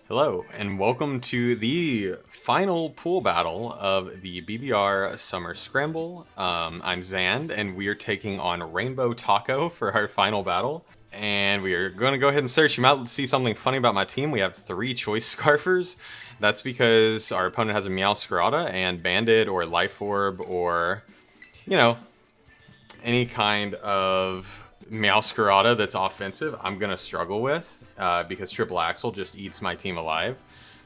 Hello, and welcome to the final pool battle of the BBR Summer Scramble. I'm Zand, and we are taking on Rainbow Taco for our final battle. And we are going to go ahead and search. You might see something funny about my team. We have 3 Choice Scarfers. That's because our opponent has a Meowscarada, and Bandit or Life Orb or, you know, any kind of Meowscarada that's offensive, I'm going to struggle with because Triple Axle just eats my team alive.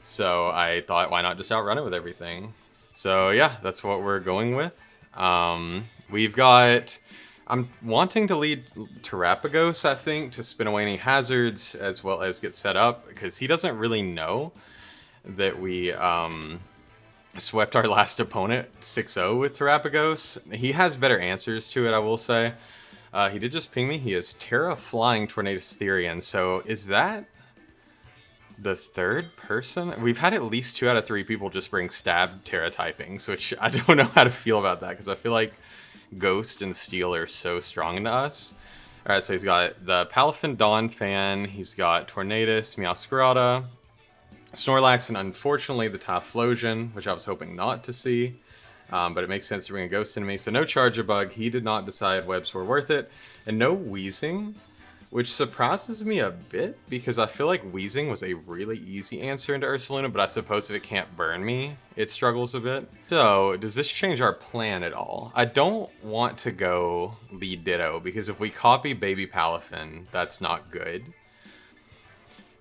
So I thought, why not just outrun it with everything? So yeah, that's what we're going with. We've got... I'm wanting to lead Terapagos, I think, to spin away any hazards as well as get set up, because he doesn't really know that we swept our last opponent 6-0 with Terapagos. He has better answers to it, I will say. He did just ping me. He is Tera Flying Tornadus Therian. So is that the third person? We've had at least 2 out of 3 people just bring stab Tera typings, which I don't know how to feel about that, because I feel like Ghost and Steel are so strong to us. Alright, so he's got the Palafin Dawn Fan, he's got Tornadus, Meowscarada, Snorlax, and unfortunately the Typhlosion, which I was hoping not to see. But it makes sense to bring a Ghost into me. So no Charger Bug, he did not decide webs were worth it. And no Wheezing, which surprises me a bit, because I feel like Wheezing was a really easy answer into Ursaluna, but I suppose if it can't burn me, it struggles a bit. So, does this change our plan at all? I don't want to go lead Ditto, because if we copy Baby Palafin, that's not good.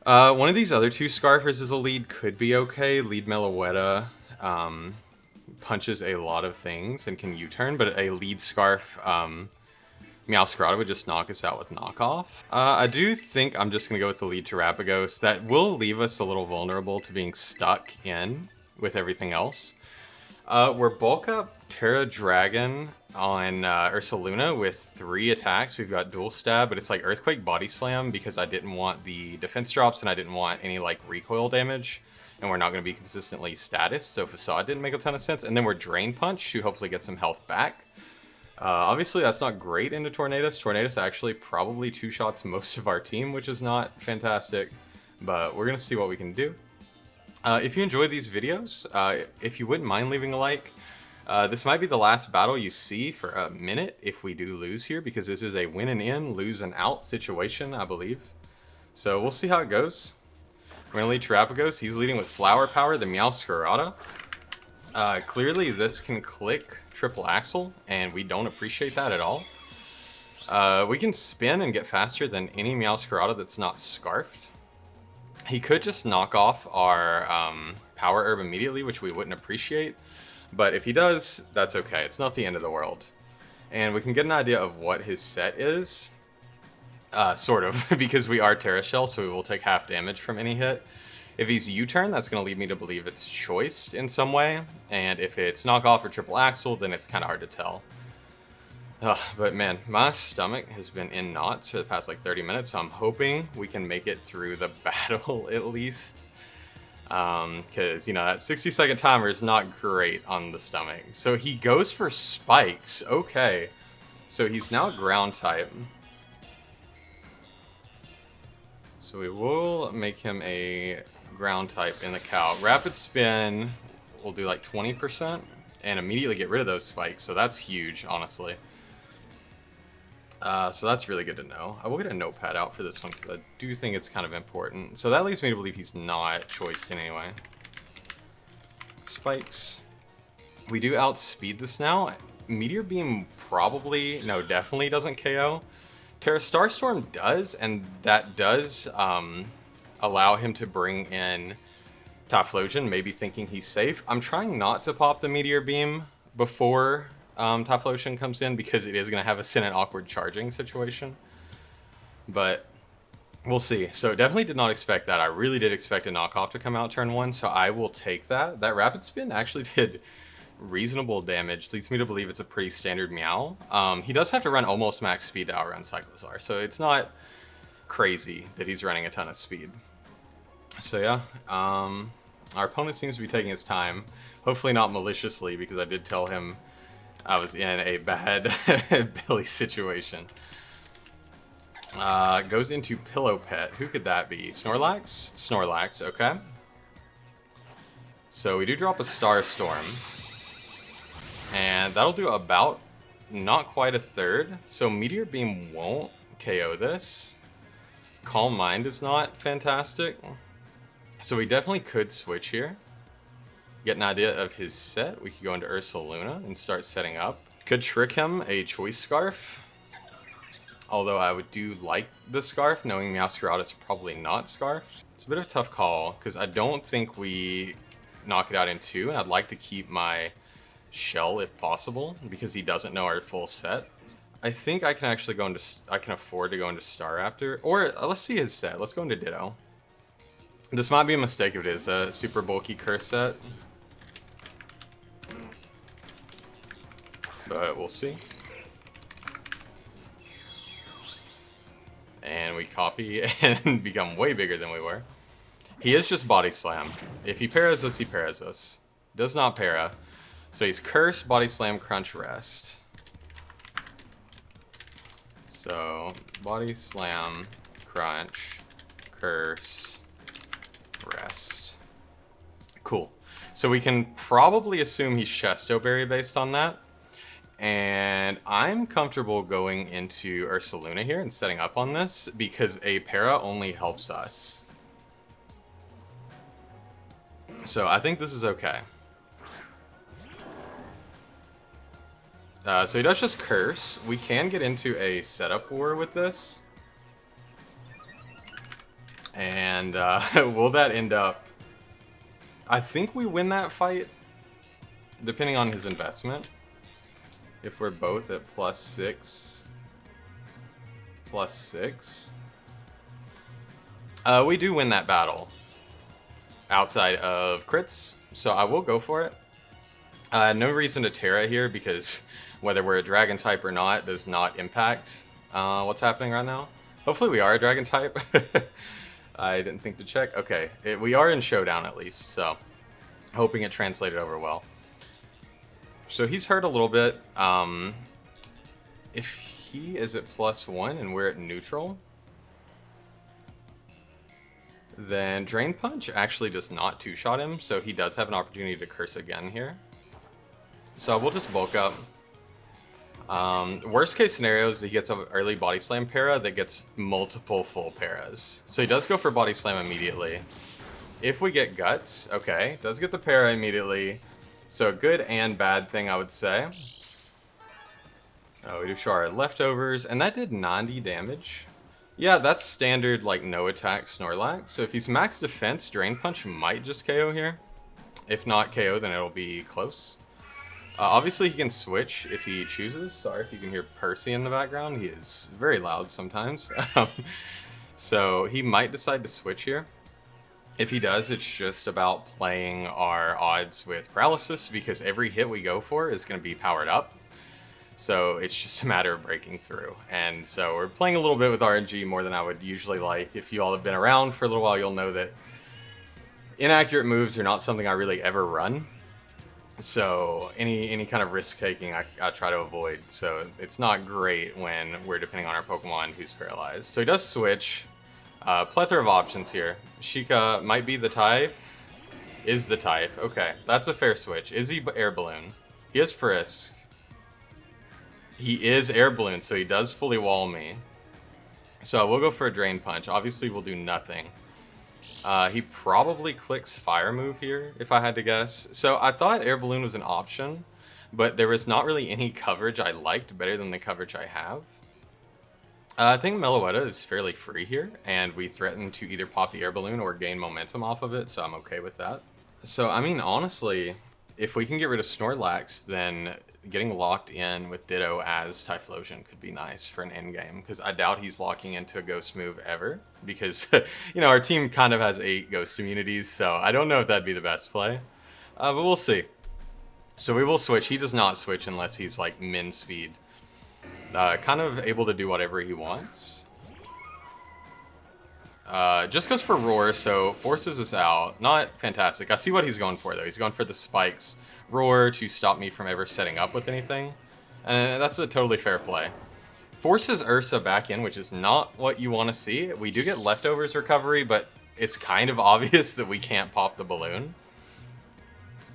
One of these other 2 Scarfers as a lead could be okay. Lead Meloetta punches a lot of things and can U-turn, but a lead Scarf Meowscarada would just knock us out with knockoff. I do think I'm just going to go with the lead Terapagos. That will leave us a little vulnerable to being stuck in with everything else. We're bulk up Tera Dragon on Ursaluna with 3 attacks. We've got dual stab, but it's like Earthquake Body Slam because I didn't want the defense drops and I didn't want any like recoil damage. And we're not going to be consistently status, so Facade didn't make a ton of sense. And then we're Drain Punch to hopefully get some health back. Obviously, that's not great into Tornadus. Tornadus actually probably 2-shots most of our team, which is not fantastic. But we're going to see what we can do. If you enjoy these videos, if you wouldn't mind leaving a like, this might be the last battle you see for a minute if we do lose here, because this is a win and in, lose and out situation, I believe. So we'll see how it goes. We're going to lead Terapagos. He's leading with Flower Power, the Meowscarada. Clearly this can click Triple Axle, and we don't appreciate that at all. We can spin and get faster than any Meowscarada that's not Scarfed. He could just knock off our Power Herb immediately, which we wouldn't appreciate. But if he does, that's okay. It's not the end of the world. And we can get an idea of what his set is. Sort of, because we are Tera Shell, so we will take half damage from any hit. If he's U-turn, that's going to lead me to believe it's choiced in some way. And if it's knockoff or triple axle, then it's kind of hard to tell. But man, my stomach has been in knots for the past like 30 minutes, so I'm hoping we can make it through the battle at least. Because, you know, that 60-second timer is not great on the stomach. So he goes for spikes. Okay. So he's now ground type. So we will make him a ground type in the cow. Rapid spin will do like 20% and immediately get rid of those spikes. So that's huge, honestly. So that's really good to know. I will get a notepad out for this one because I do think it's kind of important. So that leads me to believe he's not choiced in any way. Spikes. We do outspeed this now. Meteor Beam probably, no, definitely doesn't KO. Tera Starstorm does, and that does allow him to bring in Typhlosion, maybe thinking he's safe. I'm trying not to pop the Meteor Beam before Typhlosion comes in, because it is going to have us in an awkward charging situation. But we'll see. So definitely did not expect that. I really did expect a knockoff to come out turn 1, so I will take that. That Rapid Spin actually did reasonable damage, leads me to believe it's a pretty standard Meow. He does have to run almost max speed to outrun Cyclizar, so it's not crazy that he's running a ton of speed. So yeah, our opponent seems to be taking his time, hopefully not maliciously, because I did tell him I was in a bad Billy situation. Goes into Pillow Pet. Who could that be? Snorlax? Snorlax, okay. So we do drop a Star Storm. And that'll do about not quite a third. So Meteor Beam won't KO this. Calm Mind is not fantastic. So we definitely could switch here. Get an idea of his set. We could go into Ursaluna and start setting up. Could trick him a Choice Scarf. Although I would do like the Scarf, knowing Meowscarada is probably not Scarfed. It's a bit of a tough call, because I don't think we knock it out in 2, and I'd like to keep my Shell if possible, because he doesn't know our full set. I think I can actually go into, I can afford to go into Staraptor, or let's see his set. Let's go into Ditto. This might be a mistake if it is a super bulky curse set, but we'll see. And we copy and become way bigger than we were. He is just Body Slam. If he paras us, he paras us. Does not para. So he's Curse, Body Slam, Crunch, Rest. So, Body Slam, Crunch, Curse, Rest. Cool. So we can probably assume he's Chesto Berry based on that. And I'm comfortable going into Ursaluna here and setting up on this because a para only helps us. So I think this is okay. So he does just Curse. We can get into a setup war with this. And will that end up... I think we win that fight, depending on his investment. If we're both at +6, +6. We do win that battle. Outside of crits, so I will go for it. No reason to Tera here, because whether we're a dragon type or not does not impact what's happening right now. Hopefully we are a dragon type. I didn't think to check. Okay, we are in Showdown at least, so hoping it translated over well. So he's hurt a little bit. If he is at +1 and we're at neutral, then Drain Punch actually does not two-shot him, so he does have an opportunity to curse again here. So we'll just bulk up. Worst case scenario is that he gets an early Body Slam para that gets multiple full paras. So he does go for Body Slam immediately. If we get Guts, okay, does get the para immediately. So a good and bad thing, I would say. Oh, we do show our leftovers, and that did 90 damage. Yeah, that's standard, like, no attack Snorlax. So if he's max defense, Drain Punch might just KO here. If not KO, then it'll be close. Obviously, he can switch if he chooses. Sorry if you can hear Percy in the background. He is very loud sometimes. So he might decide to switch here. If he does, it's just about playing our odds with Paralysis, because every hit we go for is going to be powered up. So it's just a matter of breaking through. And so we're playing a little bit with RNG more than I would usually like. If you all have been around for a little while, you'll know that inaccurate moves are not something I really ever run. So any kind of risk-taking I try to avoid. So it's not great when we're depending on our Pokemon who's paralyzed. So he does switch. Plethora of options here. Sheikah might be the type. Is the type. Okay, that's a fair switch. Is he Air Balloon? He is Frisk. He is Air Balloon, so he does fully wall me. So we'll go for a Drain Punch. Obviously, we'll do nothing. He probably clicks Fire Move here, if I had to guess. So I thought Air Balloon was an option, but there was not really any coverage I liked better than the coverage I have. I think Meloetta is fairly free here, and we threaten to either pop the Air Balloon or gain momentum off of it, so I'm okay with that. So, I mean, honestly, if we can get rid of Snorlax, then getting locked in with Ditto as Typhlosion could be nice for an endgame, because I doubt he's locking into a Ghost move ever, because, you know, our team kind of has 8 Ghost immunities, so I don't know if that'd be the best play, but we'll see. So we will switch. He does not switch unless he's, like, min speed. Kind of able to do whatever he wants. Just goes for Roar, so forces us out. Not fantastic. I see what he's going for, though. He's going for the spikes. Roar to stop me from ever setting up with anything. And that's a totally fair play. forces Ursa back in, which is not what you want to see. We do get leftovers recovery, but it's kind of obvious that we can't pop the balloon.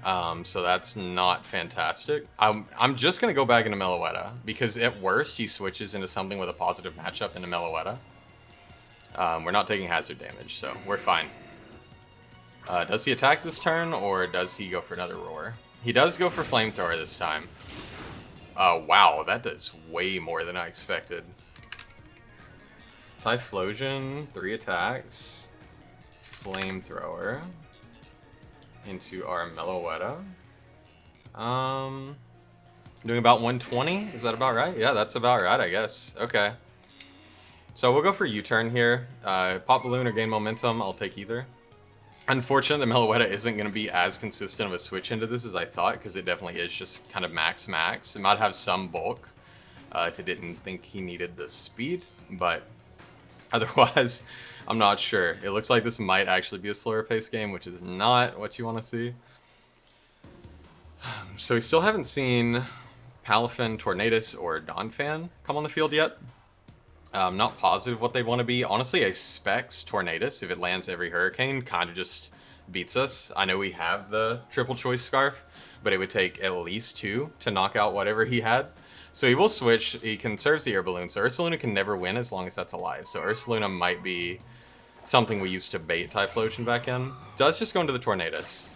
So that's not fantastic. I'm just going to go back into Meloetta, because at worst he switches into something with a positive matchup into Meloetta. We're not taking hazard damage, so we're fine. Does he attack this turn, or does he go for another roar? He does go for Flamethrower this time. Wow, that does way more than I expected. Typhlosion, 3 attacks. Flamethrower. Into our Meloetta. Doing about 120? Is that about right? Yeah, that's about right, I guess. Okay. So we'll go for U-turn here. Pop Balloon or gain momentum, I'll take either. Unfortunately, the Meloetta isn't going to be as consistent of a switch into this as I thought, because it definitely is just kind of max. It might have some bulk if it didn't think he needed the speed, but otherwise, I'm not sure. It looks like this might actually be a slower pace game, which is not what you want to see. So we still haven't seen Palafin, Tornadus, or Donphan come on the field yet. I'm not positive what they want to be. Honestly, a Specs Tornadus, if it lands every Hurricane, kind of just beats us. I know we have the triple choice Scarf, but it would take at least 2 to knock out whatever he had. So he will switch. He conserves the Air Balloon, so Ursaluna can never win as long as that's alive. So Ursaluna might be something we used to bait Typhlosion back in. Does just go into the Tornadus.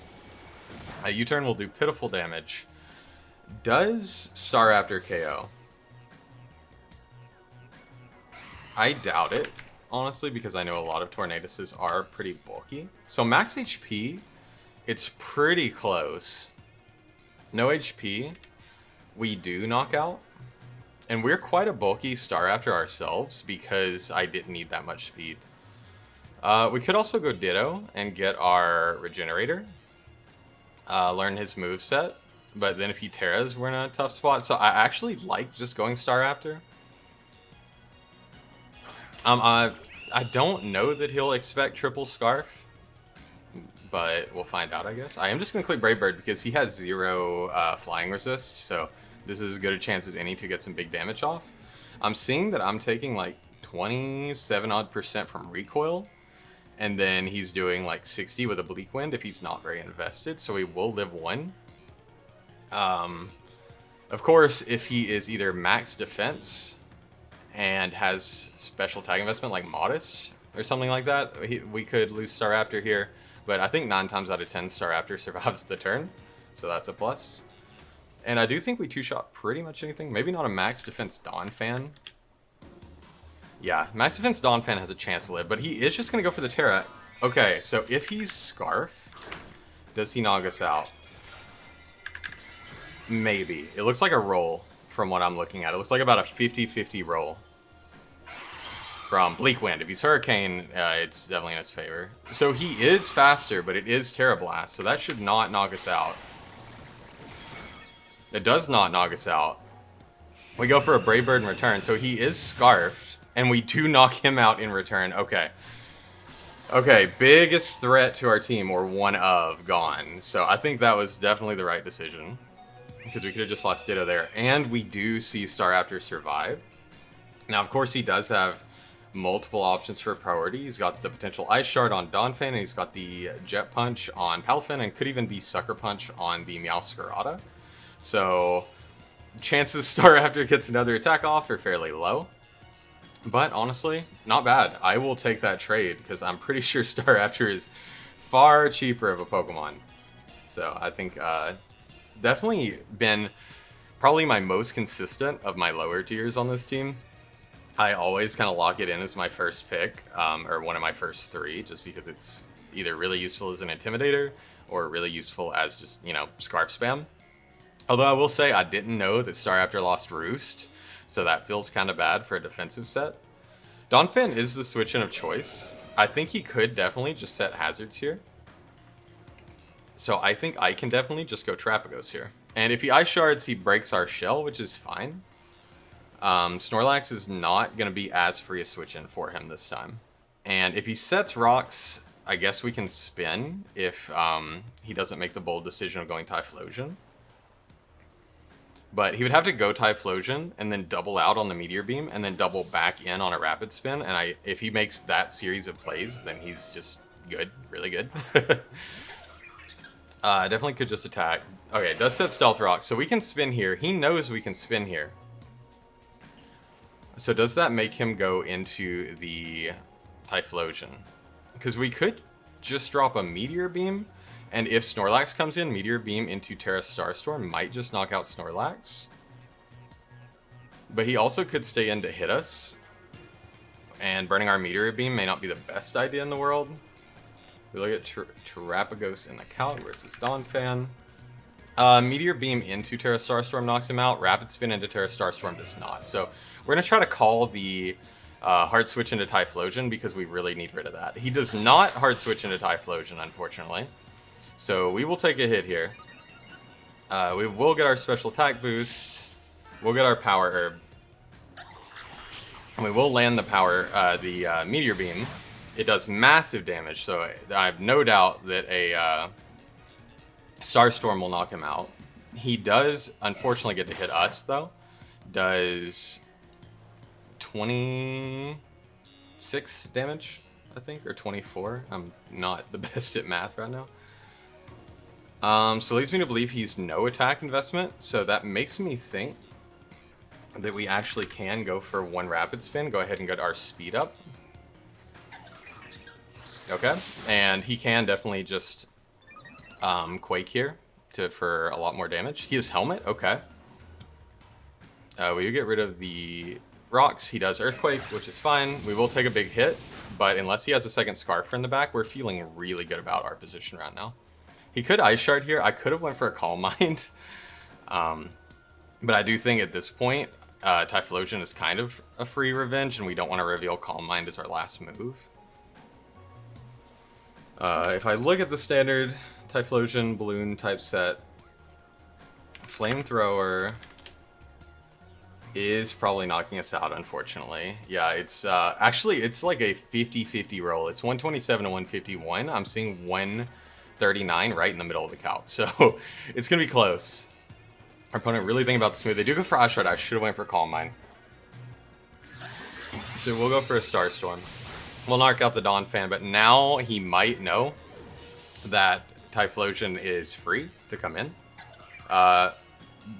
A U-turn will do pitiful damage. Does Staraptor KO? I doubt it, honestly, because I know a lot of Tornaduses are pretty bulky. So max HP, it's pretty close. No HP, we do knock out. And we're quite a bulky Staraptor ourselves because I didn't need that much speed. We could also go Ditto and get our Regenerator. Learn his moveset. But then if he Teras, we're in a tough spot. So I actually like just going Staraptor. I don't know that he'll expect triple Scarf, but we'll find out, I guess. I am just going to click Brave Bird because he has 0 flying resist, so this is as good a chance as any to get some big damage off. I'm seeing that I'm taking like 27% from recoil, and then he's doing like 60 with a Bleak Wind if he's not very invested, so he will live 1. Of course, if he is either max defense and has special tag investment like Modest or something like that, we could lose Staraptor here. But I think 9 times out of 10 Staraptor survives the turn, so that's a plus. And I do think we 2-shot pretty much anything. Maybe not a max defense Donphan. Yeah, max defense Donphan has a chance to live, but he is just going to go for the Tera. Okay, so if he's Scarf, does he knock us out? Maybe. It looks like a roll from what I'm looking at. It looks like about a 50-50 roll from Bleak Wind. If he's Hurricane, it's definitely in his favor. So he is faster, but it is Tera Blast, so that should not knock us out. It does not knock us out. We go for a Brave Bird in return, so he is Scarfed, and we do knock him out in return. Okay. Okay, biggest threat to our team, or one of, gone. So I think that was definitely the right decision, because we could have just lost Ditto there. And we do see Staraptor survive. Now, of course, he does have multiple options for priority. He's got the potential Ice Shard on Donphan, and he's got the Jet Punch on Palafin, and could even be Sucker Punch on the Meowscarada. So chances Staraptor gets another attack off are fairly low. But honestly, not bad. I will take that trade, because I'm pretty sure Staraptor is far cheaper of a Pokemon. So I think it's definitely been probably my most consistent of my lower tiers on this team. I always kind of lock it in as my first pick, or one of my first 3, just because it's either really useful as an Intimidator or really useful as just, you know, Scarf spam. Although I will say I didn't know that Staraptor lost Roost, so that feels kind of bad for a defensive set. Donphan is the switch-in of choice. I think he could definitely just set hazards here. So I think I can definitely just go Trapagos here. And if he Ice Shards, he breaks our shell, which is fine. Snorlax is not going to be as free a switch-in for him this time. And if he sets rocks, I guess we can spin if he doesn't make the bold decision of going Typhlosion. But he would have to go Typhlosion and then double out on the Meteor Beam and then double back in on a Rapid Spin. And if he makes that series of plays, then he's just good, really good. Definitely could just attack. Okay, does set Stealth Rock, so we can spin here. He knows we can spin here. So does that make him go into the Typhlosion? Because we could just drop a Meteor Beam, and if Snorlax comes in, Meteor Beam into Tera Starstorm might just knock out Snorlax. But he also could stay in to hit us, and burning our Meteor Beam may not be the best idea in the world. We look at Terapagos in the Calc versus Donphan. Meteor Beam into Tera Starstorm knocks him out. Rapid Spin into Tera Starstorm does not. So we're going to try to call the Hard Switch into Typhlosion because we really need rid of that. He does not Hard Switch into Typhlosion, unfortunately. So we will take a hit here. We will get our special attack boost. We'll get our Power Herb. And we will land the Meteor Beam. It does massive damage, so I have no doubt that a Starstorm will knock him out. He does, unfortunately, get to hit us, though. Does 26 damage, I think, or 24. I'm not the best at math right now. So it leads me to believe he's no attack investment, so that makes me think that we actually can go for one Rapid Spin, go ahead and get our speed up. Okay, and he can definitely just Quake here for a lot more damage. He has Helmet, okay. We get rid of the rocks. He does Earthquake, which is fine. We will take a big hit, but unless he has a second Scarfer in the back, we're feeling really good about our position right now. He could Ice Shard here. I could have went for a Calm Mind, but I do think at this point, Typhlosion is kind of a free revenge, and we don't want to reveal Calm Mind as our last move. If I look at the standard Typhlosion balloon type set, Flamethrower is probably knocking us out, unfortunately. Yeah, it's actually, it's like a 50-50 roll. It's 127 to 151. I'm seeing 139 right in the middle of the count, so it's gonna be close. Our opponent really thinking about this move. They do go for Ice Shard. I should have went for Calm Mind. So we'll go for a Starstorm. We'll knock out the Donphan, but now he might know that Typhlosion is free to come in.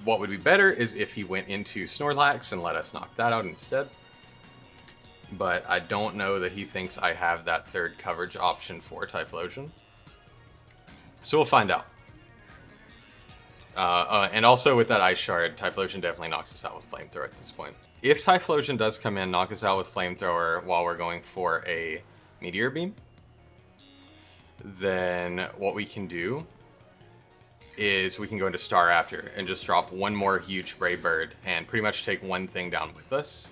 What would be better is if he went into Snorlax and let us knock that out instead. But I don't know that he thinks I have that third coverage option for Typhlosion. So we'll find out. And also with that Ice Shard, Typhlosion definitely knocks us out with Flamethrower at this point. If Typhlosion does come in, knock us out with Flamethrower while we're going for a Meteor Beam, then what we can do is we can go into Star Raptor and just drop one more huge Brave Bird and pretty much take one thing down with us.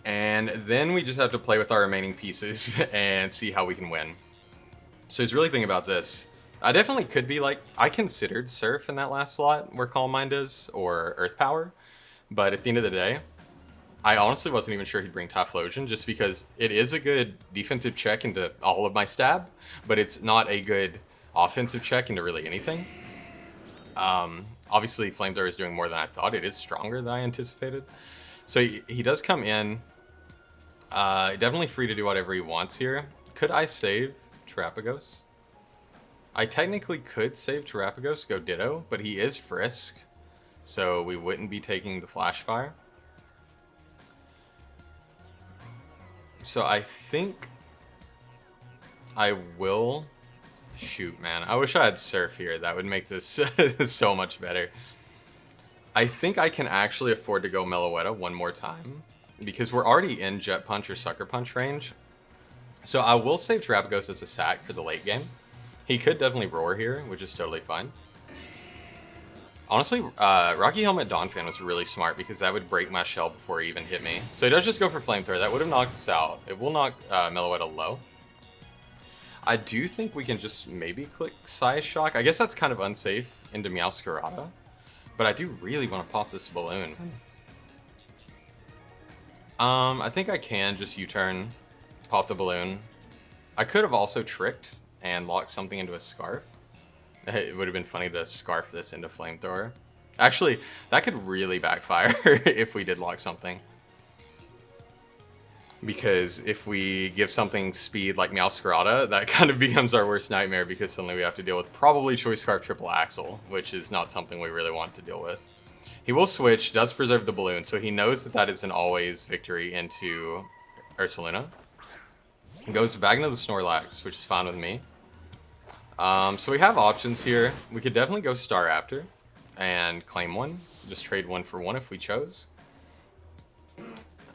And then we just have to play with our remaining pieces and see how we can win. So he's really thinking about this. I definitely could be like, I considered Surf in that last slot where Calm Mind is, or Earth Power. But at the end of the day, I honestly wasn't even sure he'd bring Typhlosion, just because it is a good defensive check into all of my stab, but it's not a good offensive check into really anything. Obviously, Flamethrower is doing more than I thought. It is stronger than I anticipated. So he does come in. Definitely free to do whatever he wants here. Could I save Terapagos? I technically could save Terapagos, go Ditto, but he is Frisk, so we wouldn't be taking the Flash Fire. So I think I will... Shoot, man. I wish I had Surf here. That would make this so much better. I think I can actually afford to go Meloetta one more time, because we're already in Jet Punch or Sucker Punch range. So I will save Terapagos as a sack for the late game. He could definitely Roar here, which is totally fine. Honestly, Rocky Helmet Donphan was really smart, because that would break my shell before he even hit me. So he does just go for Flamethrower. That would have knocked us out. It will knock Meloetta low. I do think we can just maybe click Psy Shock. I guess that's kind of unsafe into Meowscarada. But I do really want to pop this balloon. I think I can just U-turn, pop the balloon. I could have also tricked and locked something into a Scarf. It would have been funny to Scarf this into Flamethrower. Actually, that could really backfire if we did lock something. Because if we give something speed like Meowscarada, that kind of becomes our worst nightmare because suddenly we have to deal with probably Choice Scarf Triple Axle, which is not something we really want to deal with. He will switch, does preserve the balloon, so he knows that that is an always victory into Ursaluna. He goes back into the Snorlax, which is fine with me. So we have options here. We could definitely go Staraptor and claim one. Just trade one for one if we chose.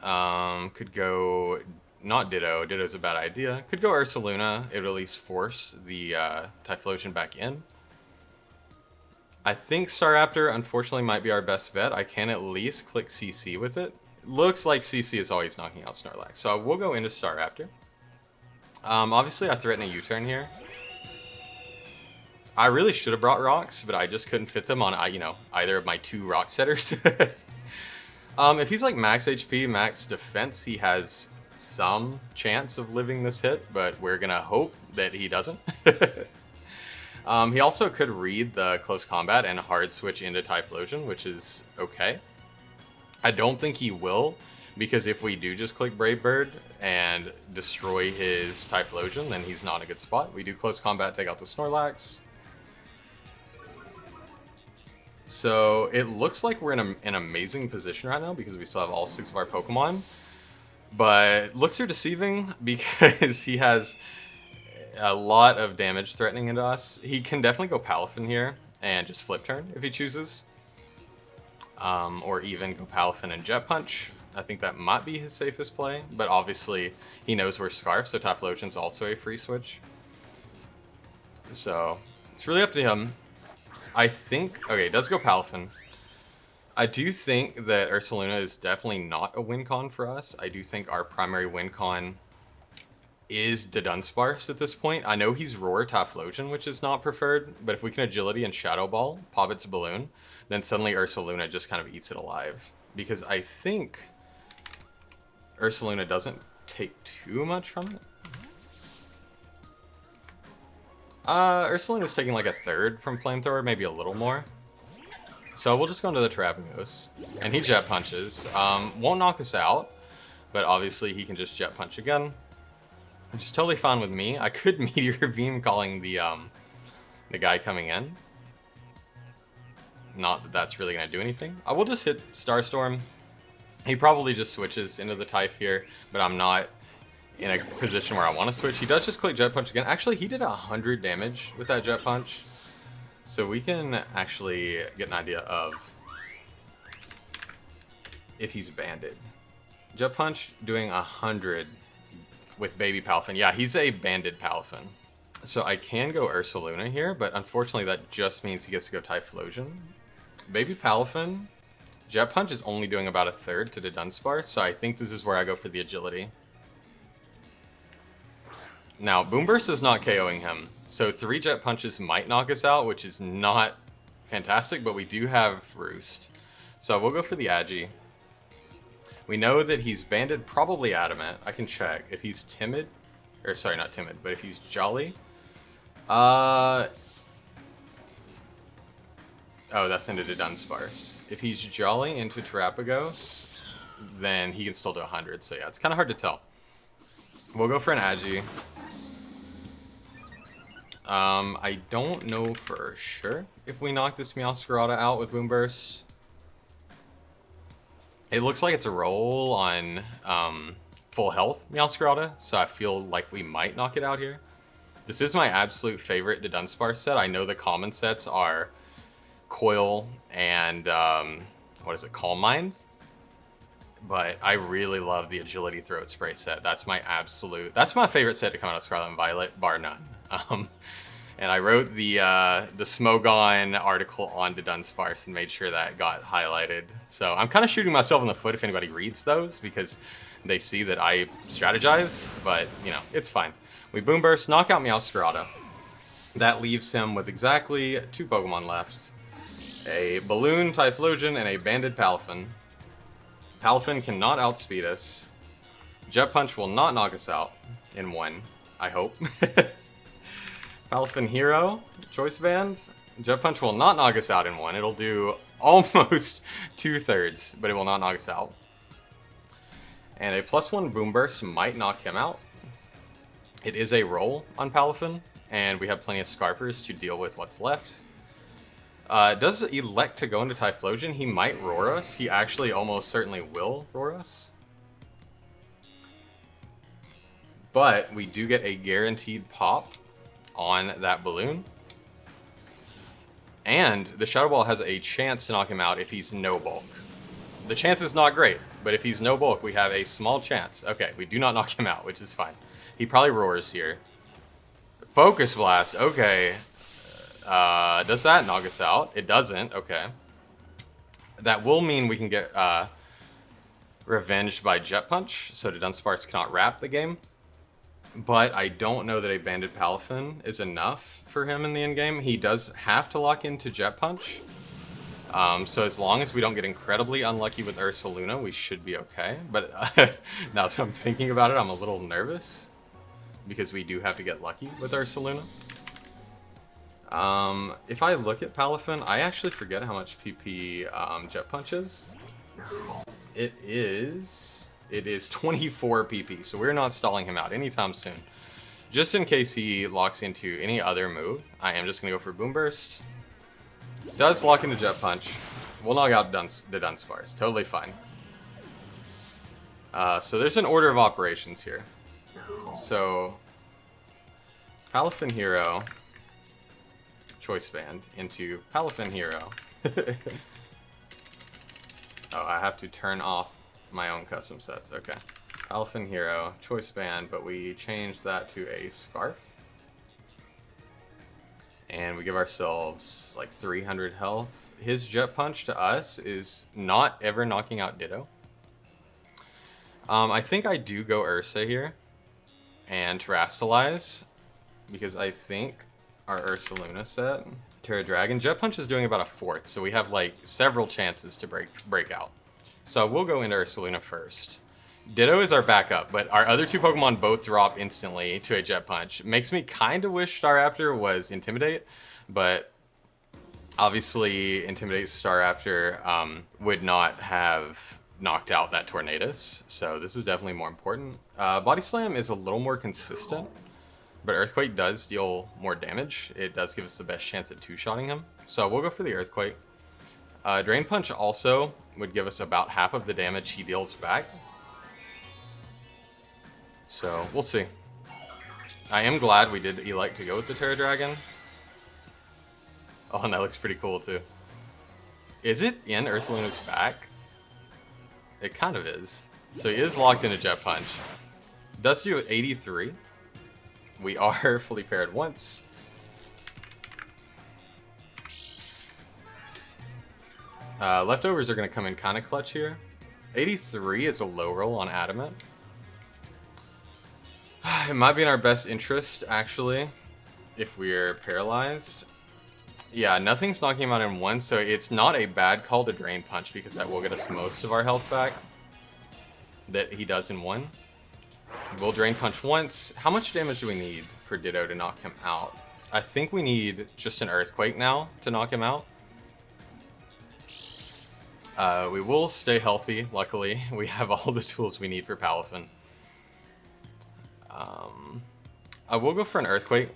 Could go, not Ditto. Ditto's a bad idea. Could go Ursaluna. It would at least force the Typhlosion back in. I think Staraptor, unfortunately, might be our best bet. I can at least click CC with it. Looks like CC is always knocking out Snorlax. So I will go into Staraptor. Obviously, I threaten a U-turn here. I really should have brought rocks, but I just couldn't fit them on, you know, either of my two rock setters. If he's like max HP, max defense, he has some chance of living this hit, but we're gonna hope that he doesn't. He also could read the close combat and hard switch into Typhlosion, which is okay. I don't think he will, because if we do just click Brave Bird and destroy his Typhlosion, then he's not in a good spot. We do close combat, take out the Snorlax. So it looks like we're in an amazing position right now because we still have all 6 of our Pokemon. But looks are deceiving because he has a lot of damage threatening into us. He can definitely go Palafin here and just flip turn if he chooses. Or even go Palafin and Jet Punch. I think that might be his safest play, but obviously he knows we're Scarf, so Typhlosion's also a free switch. So it's really up to him. I think, okay, it does go Palafin. I do think that Ursaluna is definitely not a win con for us. I do think our primary win con is Dudunsparce at this point. I know he's Roar Typhlosion, which is not preferred, but if we can Agility and Shadow Ball, pop its balloon, then suddenly Ursaluna just kind of eats it alive. Because I think Ursaluna doesn't take too much from it. Ursaluna is taking like a third from Flamethrower, maybe a little more. So we'll just go into the Terapagos, and he Jet Punches. Won't knock us out, but obviously he can just Jet Punch again, which is totally fine with me. I could Meteor Beam calling the guy coming in. Not that that's really going to do anything. I will just hit Starstorm. He probably just switches into the Typh here, but I'm not in a position where I want to switch. He does just click Jet Punch again. Actually, he did 100 damage with that Jet Punch. So we can actually get an idea of if he's banded. Jet Punch doing 100 with Baby Palafin. Yeah, he's a banded Palafin. So I can go Ursaluna here, but unfortunately that just means he gets to go Typhlosion. Baby Palafin, Jet Punch is only doing about a third to Dudunsparce, so I think this is where I go for the agility. Now, Boomburst is not KOing him, so 3 Jet Punches might knock us out, which is not fantastic, but we do have Roost. So we'll go for the Agi. We know that he's banded, probably Adamant. I can check. If he's Timid, or sorry, not Timid, but if he's Jolly. Oh, that's into Dudunsparce. If he's Jolly into Terapagos, then he can still do 100, so yeah, it's kind of hard to tell. We'll go for an Agi. I don't know for sure if we knock this Meowscarada out with Boomburst. It looks like it's a roll on full health Meowscarada, so I feel like we might knock it out here. This is my absolute favorite Dudunsparce set. I know the common sets are Coil and, what is it, Calm Mind? But I really love the Agility Throat Spray set. That's my favorite set to come out of Scarlet and Violet, bar none. And I wrote the Smogon article on Dudunsparce and made sure that got highlighted. So I'm kind of shooting myself in the foot if anybody reads those, because they see that I strategize, but, you know, it's fine. We Boomburst, knock out Meowscarada. That leaves him with exactly 2 Pokemon left. A Balloon Typhlosion and a Banded Palafin. Palafin cannot outspeed us. Jet Punch will not knock us out in one, I hope. Palafin Hero, Choice Band. Jet Punch will not knock us out in one. It'll do almost 2/3, but it will not knock us out. And a +1 Boomburst might knock him out. It is a roll on Palafin, and we have plenty of Scarfers to deal with what's left. Does elect to go into Typhlosion. He might roar us. He actually almost certainly will roar us. But we do get a guaranteed pop on that balloon. And the Shadow Ball has a chance to knock him out if he's no bulk. The chance is not great, but if he's no bulk, we have a small chance. Okay, we do not knock him out, which is fine. He probably roars here. Focus Blast, okay. Does that knock us out? It doesn't, okay. That will mean we can get revenged by Jet Punch, so Dudunsparce cannot wrap the game. But I don't know that a Banded Palafin is enough for him in the endgame. He does have to lock into Jet Punch. So as long as we don't get incredibly unlucky with Ursaluna, we should be okay. But now that I'm thinking about it, I'm a little nervous. Because we do have to get lucky with Ursaluna. If I look at Palafin, I actually forget how much PP Jet Punch is. It is 24 PP, so we're not stalling him out anytime soon. Just in case he locks into any other move, I am just going to go for Boomburst. Does lock into Jet Punch. We'll knock out the Dudunsparce. Totally fine. So there's an order of operations here. So, Palafin Hero, Choice Band into Palafin Hero. Oh, I have to turn off my own custom sets. Okay. Palafin Hero, Choice Band, but we change that to a Scarf. And we give ourselves like 300 health. His Jet Punch to us is not ever knocking out Ditto. I think I do go Ursa here and Terastalize because I think our Ursaluna set, Tera Dragon, Jet Punch is doing about a 4th, so we have like several chances to break out. So we'll go into Ursaluna first. Ditto is our backup, but our other two Pokemon both drop instantly to a Jet Punch. Makes me kind of wish Staraptor was Intimidate, but obviously Intimidate Staraptor would not have knocked out that Tornadus, so this is definitely more important. Body Slam is a little more consistent, but Earthquake does deal more damage. It does give us the best chance at two-shotting him, so we'll go for the Earthquake. Drain Punch also would give us about half of the damage he deals back. So, we'll see. I am glad we did elect to go with the Tera Dragon. Oh, and that looks pretty cool too. Is it in Ursaluna's back? It kind of is. So he is locked into Jet Punch. Does do 83. We are fully paired once. Leftovers are going to come in kind of clutch here. 83 is a low roll on Adamant. It might be in our best interest, actually, if we're paralyzed. Yeah, nothing's knocking him out in one, so it's not a bad call to Drain Punch because that will get us most of our health back that he does in one. We'll Drain Punch once. How much damage do we need for Ditto to knock him out? I think we need just an Earthquake now to knock him out. We will stay healthy, luckily. We have all the tools we need for Palafin. I will go for an Earthquake.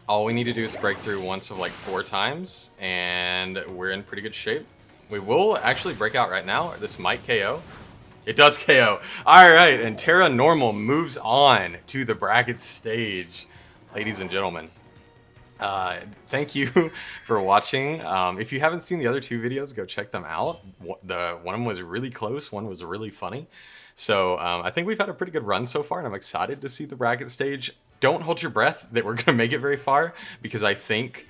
All we need to do is break through once of like 4 times, and we're in pretty good shape. We will actually break out right now. This might KO. It does KO. Alright, and Tera Normal moves on to the bracket stage, ladies and gentlemen. Thank you for watching. If you haven't seen the other 2 videos, go check them out. One of them was really close, one was really funny. So I think we've had a pretty good run so far, and I'm excited to see the bracket stage. Don't hold your breath that we're going to make it very far, because I think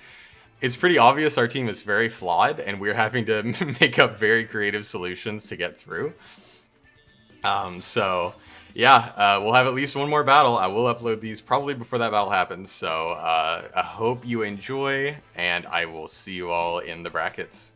it's pretty obvious our team is very flawed, and we're having to make up very creative solutions to get through. So yeah, we'll have at least one more battle. I will upload these probably before that battle happens. So I hope you enjoy, and I will see you all in the brackets.